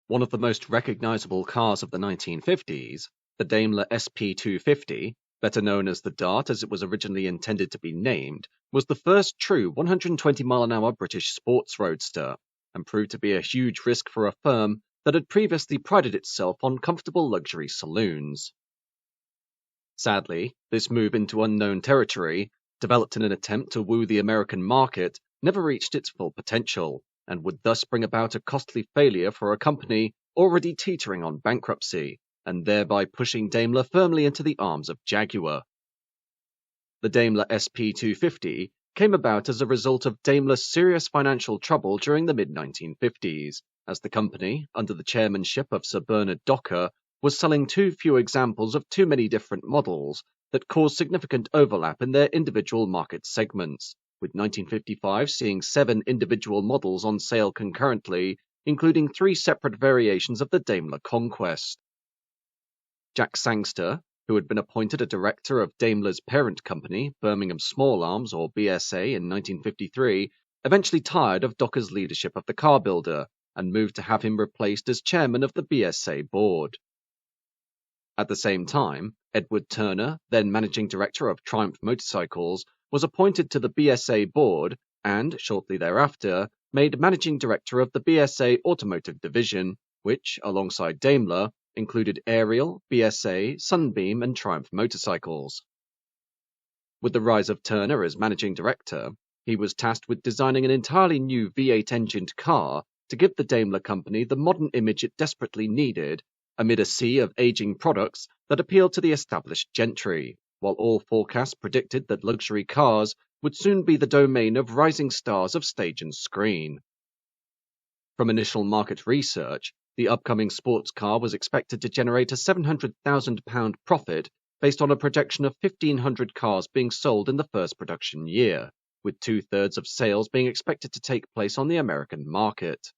One of the most recognizable cars of the 1950s, the Daimler SP250, better known as the Dart as it was originally intended to be named, was the first true 120-mile-an-hour British sports roadster, and proved to be a huge risk for a firm that had previously prided itself on comfortable luxury saloons. Sadly, this move into unknown territory, developed in an attempt to woo the American market, never reached its full potential, and would thus bring about a costly failure for a company already teetering on bankruptcy, and thereby pushing Daimler firmly into the arms of Jaguar. The Daimler SP250 came about as a result of Daimler's serious financial trouble during the mid-1950s, as the company, under the chairmanship of Sir Bernard Docker, was selling too few examples of too many different models that caused significant overlap in their individual market segments, with 1955 seeing 7 individual models on sale concurrently, including 3 separate variations of the Daimler Conquest. Jack Sangster, who had been appointed a director of Daimler's parent company, Birmingham Small Arms or BSA, in 1953, eventually tired of Docker's leadership of the car builder and moved to have him replaced as chairman of the BSA board. At the same time, Edward Turner, then managing director of Triumph Motorcycles, was appointed to the BSA board and, shortly thereafter, made managing director of the BSA Automotive Division, which, alongside Daimler, included Ariel, BSA, Sunbeam, and Triumph Motorcycles. With the rise of Turner as managing director, he was tasked with designing an entirely new V8-engined car to give the Daimler company the modern image it desperately needed amid a sea of aging products that appealed to the established gentry, while all forecasts predicted that luxury cars would soon be the domain of rising stars of stage and screen. From initial market research, the upcoming sports car was expected to generate a £700,000 profit based on a projection of 1,500 cars being sold in the first production year, with 2/3 of sales being expected to take place on the American market.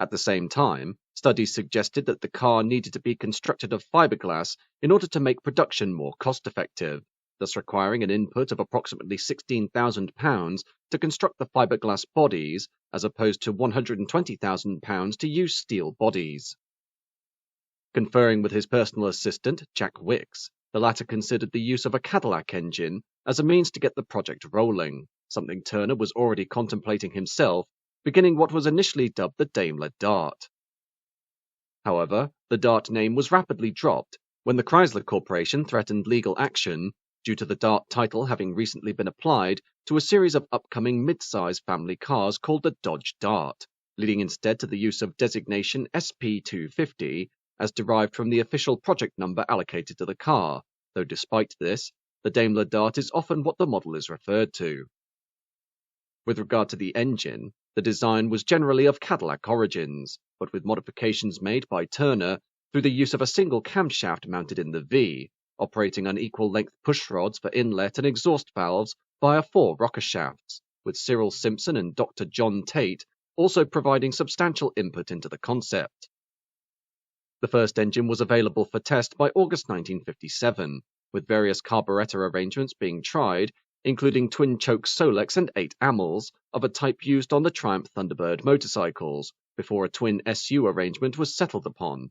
At the same time, studies suggested that the car needed to be constructed of fiberglass in order to make production more cost-effective, thus requiring an input of approximately £16,000 to construct the fiberglass bodies, as opposed to £120,000 to use steel bodies. Conferring with his personal assistant, Jack Wicks, the latter considered the use of a Cadillac engine as a means to get the project rolling, something Turner was already contemplating himself, beginning what was initially dubbed the Daimler Dart. However, the Dart name was rapidly dropped when the Chrysler Corporation threatened legal action due to the Dart title having recently been applied to a series of upcoming mid-size family cars called the Dodge Dart, leading instead to the use of designation SP250 as derived from the official project number allocated to the car, though despite this, the Daimler Dart is often what the model is referred to. With regard to the engine, the design was generally of Cadillac origins, but with modifications made by Turner through the use of a single camshaft mounted in the V, operating unequal length push rods for inlet and exhaust valves via 4 rocker shafts, with Cyril Simpson and Dr. John Tate also providing substantial input into the concept. The first engine was available for test by August 1957, with various carburetor arrangements being tried, including twin-choke Solex and 8 Amels of a type used on the Triumph Thunderbird motorcycles, before a twin SU arrangement was settled upon.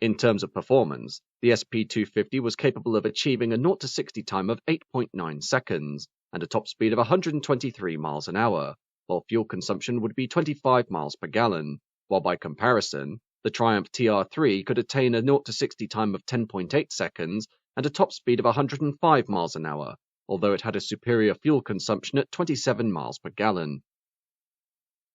In terms of performance, the SP250 was capable of achieving a 0-60 time of 8.9 seconds and a top speed of 123 miles an hour, while fuel consumption would be 25 miles per gallon, while by comparison, the Triumph TR3 could attain a 0-60 time of 10.8 seconds and a top speed of 105 miles an hour, although it had a superior fuel consumption at 27 miles per gallon.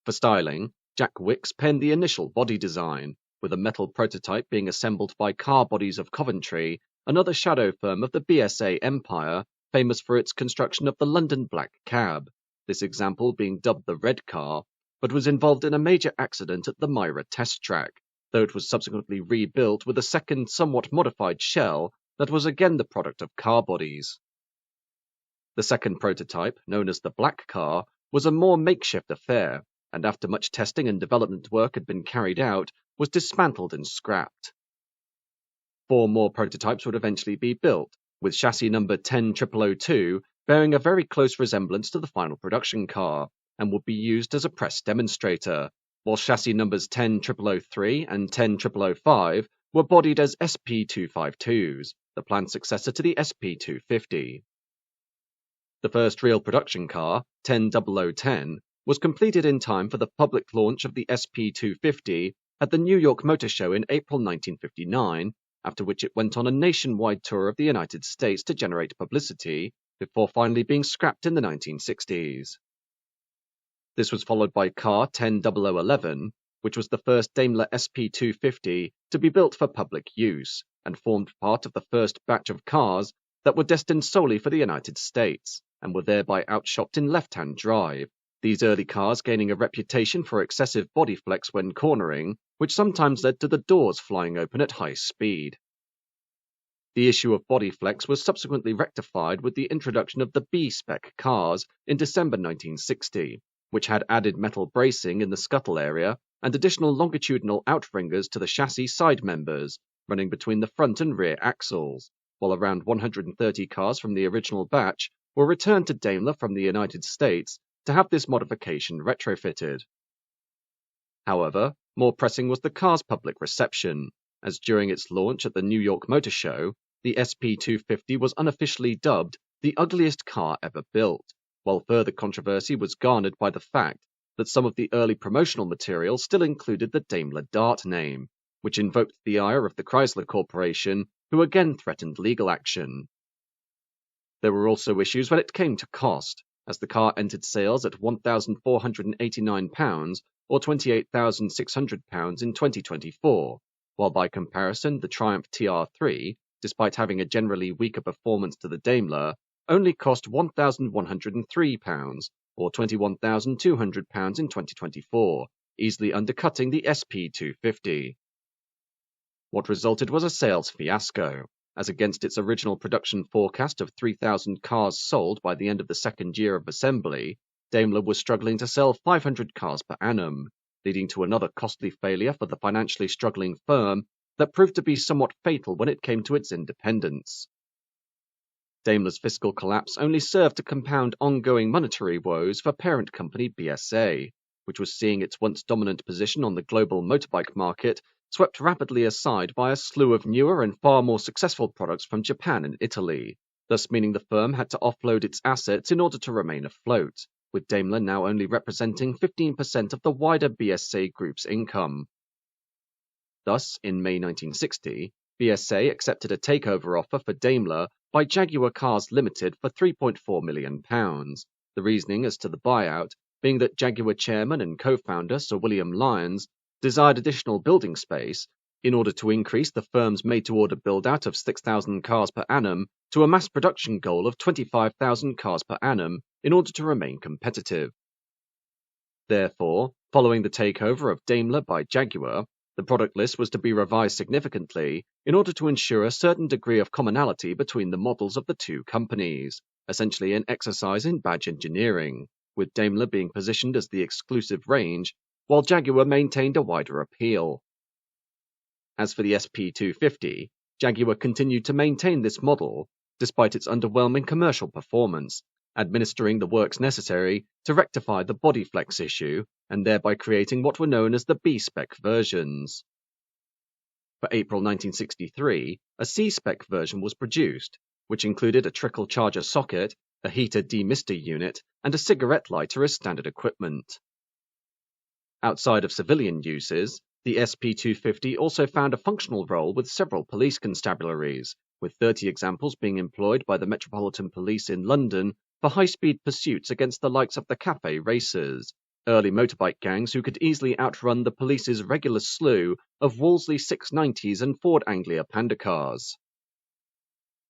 For styling, Jack Wicks penned the initial body design, with a metal prototype being assembled by Car Bodies of Coventry, another shadow firm of the BSA empire, famous for its construction of the London Black Cab, this example being dubbed the Red Car, but was involved in a major accident at the Myra test track, though it was subsequently rebuilt with a second, somewhat modified shell that was again the product of Car Bodies. The second prototype, known as the Black Car, was a more makeshift affair, and after much testing and development work had been carried out, was dismantled and scrapped. 4 more prototypes would eventually be built, with chassis number 10002 bearing a very close resemblance to the final production car, and would be used as a press demonstrator, while chassis numbers 10003 and 10005 were bodied as SP252s, the planned successor to the SP250. The first real production car, 10010, was completed in time for the public launch of the SP250 at the New York Motor Show in April 1959, after which it went on a nationwide tour of the United States to generate publicity, before finally being scrapped in the 1960s. This was followed by car 10011, which was the first Daimler SP250 to be built for public use, and formed part of the first batch of cars that were destined solely for the United States, and were thereby outshopped in left-hand drive, these early cars gaining a reputation for excessive body flex when cornering, which sometimes led to the doors flying open at high speed. The issue of body flex was subsequently rectified with the introduction of the B-spec cars in December 1960, which had added metal bracing in the scuttle area and additional longitudinal outringers to the chassis side members, running between the front and rear axles, while around 130 cars from the original batch were returned to Daimler from the United States to have this modification retrofitted. However, more pressing was the car's public reception, as during its launch at the New York Motor Show, the SP250 was unofficially dubbed the ugliest car ever built, while further controversy was garnered by the fact that some of the early promotional material still included the Daimler Dart name, which invoked the ire of the Chrysler Corporation, who again threatened legal action. There were also issues when it came to cost, as the car entered sales at £1,489 or £28,600 in 2024, while by comparison the Triumph TR3, despite having a generally weaker performance to the Daimler, only cost £1,103 or £21,200 in 2024, easily undercutting the SP250. What resulted was a sales fiasco, as against its original production forecast of 3,000 cars sold by the end of the second year of assembly, Daimler was struggling to sell 500 cars per annum, leading to another costly failure for the financially struggling firm that proved to be somewhat fatal when it came to its independence. Daimler's fiscal collapse only served to compound ongoing monetary woes for parent company BSA, which was seeing its once dominant position on the global motorbike market swept rapidly aside by a slew of newer and far more successful products from Japan and Italy, thus meaning the firm had to offload its assets in order to remain afloat, with Daimler now only representing 15% of the wider BSA group's income. Thus, in May 1960, BSA accepted a takeover offer for Daimler by Jaguar Cars Limited for £3.4 million, the reasoning as to the buyout being that Jaguar chairman and co-founder Sir William Lyons desired additional building space in order to increase the firm's made-to-order build-out of 6,000 cars per annum to a mass production goal of 25,000 cars per annum in order to remain competitive. Therefore, following the takeover of Daimler by Jaguar, the product list was to be revised significantly in order to ensure a certain degree of commonality between the models of the two companies, essentially an exercise in badge engineering, with Daimler being positioned as the exclusive range, while Jaguar maintained a wider appeal. As for the SP250, Jaguar continued to maintain this model, despite its underwhelming commercial performance, administering the works necessary to rectify the body flex issue, and thereby creating what were known as the B-spec versions. For April 1963, a C-spec version was produced, which included a trickle charger socket, a heater demister unit, and a cigarette lighter as standard equipment. Outside of civilian uses, the SP250 also found a functional role with several police constabularies, with 30 examples being employed by the Metropolitan Police in London for high-speed pursuits against the likes of the cafe racers, early motorbike gangs who could easily outrun the police's regular slew of Wolseley 690s and Ford Anglia Panda cars.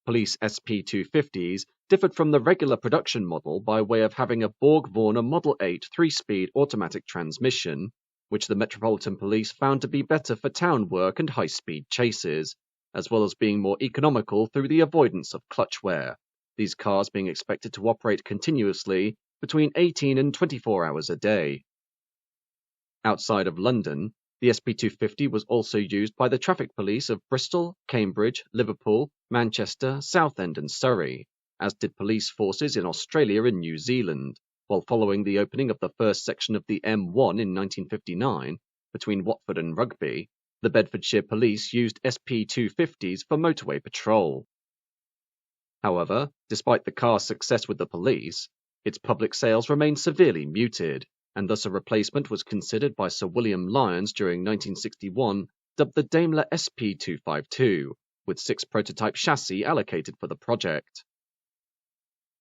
Police SP250s differed from the regular production model by way of having a Borg-Warner Model 8 3-speed automatic transmission, which the Metropolitan Police found to be better for town work and high-speed chases, as well as being more economical through the avoidance of clutch wear, these cars being expected to operate continuously between 18 and 24 hours a day. Outside of London, the SP250 was also used by the traffic police of Bristol, Cambridge, Liverpool, Manchester, Southend and Surrey, as did police forces in Australia and New Zealand, while following the opening of the first section of the M1 in 1959, between Watford and Rugby, the Bedfordshire Police used SP250s for motorway patrol. However, despite the car's success with the police, its public sales remained severely muted, and thus a replacement was considered by Sir William Lyons during 1961, dubbed the Daimler SP252, with 6 prototype chassis allocated for the project.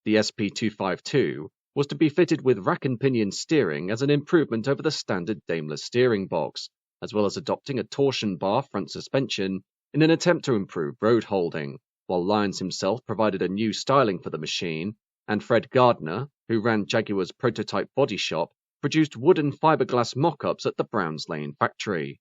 The SP252 was to be fitted with rack and pinion steering as an improvement over the standard Daimler steering box, as well as adopting a torsion bar front suspension in an attempt to improve road holding, while Lyons himself provided a new styling for the machine, and Fred Gardner, who ran Jaguar's prototype body shop, produced wood and fiberglass mock-ups at the Browns Lane factory.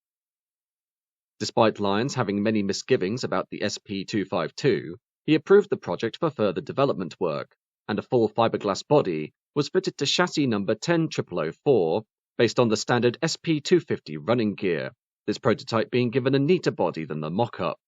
Despite Lyons having many misgivings about the SP252, he approved the project for further development work, and a full fiberglass body was fitted to chassis number 10004 based on the standard SP250 running gear, this prototype being given a neater body than the mock-up.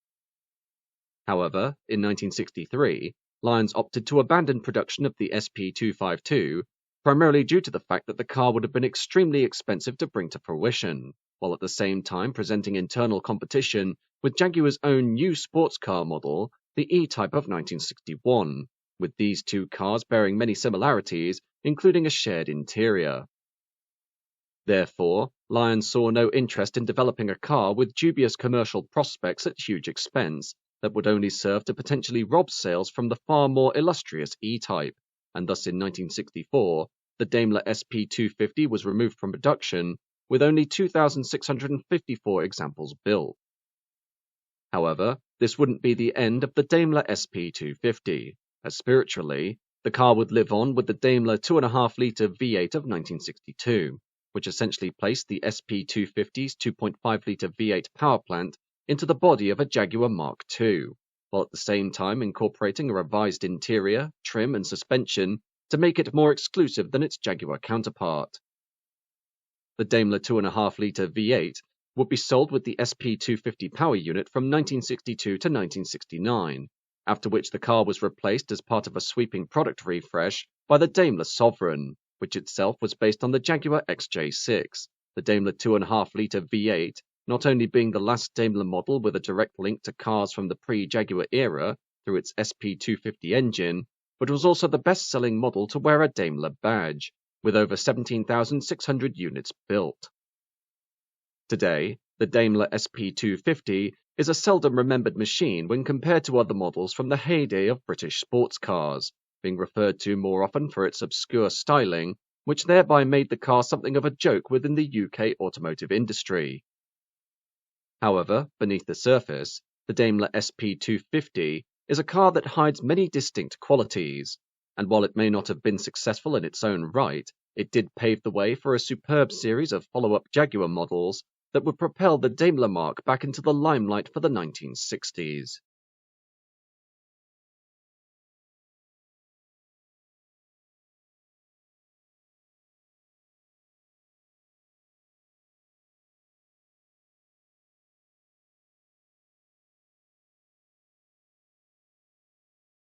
However, in 1963, Lyons opted to abandon production of the SP252, primarily due to the fact that the car would have been extremely expensive to bring to fruition, while at the same time presenting internal competition with Jaguar's own new sports car model, the E-Type of 1961, with these two cars bearing many similarities, including a shared interior. Therefore, Lyons saw no interest in developing a car with dubious commercial prospects at huge expense that would only serve to potentially rob sales from the far more illustrious E-Type, and thus in 1964, the Daimler SP250 was removed from production, with only 2,654 examples built. However, this wouldn't be the end of the Daimler SP250, as spiritually, the car would live on with the Daimler 2.5-litre V8 of 1962, which essentially placed the SP250's 2.5-litre V8 power plant into the body of a Jaguar Mark II, while at the same time incorporating a revised interior, trim and suspension to make it more exclusive than its Jaguar counterpart. The Daimler 2.5-litre V8 would be sold with the SP250 power unit from 1962 to 1969, after which the car was replaced as part of a sweeping product refresh by the Daimler Sovereign, which itself was based on the Jaguar XJ6, the Daimler 2.5-litre V8, not only being the last Daimler model with a direct link to cars from the pre-Jaguar era through its SP250 engine, but was also the best-selling model to wear a Daimler badge, with over 17,600 units built. Today, the Daimler SP250 is a seldom-remembered machine when compared to other models from the heyday of British sports cars, being referred to more often for its obscure styling, which thereby made the car something of a joke within the UK automotive industry. However, beneath the surface, the Daimler SP250 is a car that hides many distinct qualities, and while it may not have been successful in its own right, it did pave the way for a superb series of follow-up Jaguar models that would propel the Daimler marque back into the limelight for the 1960s.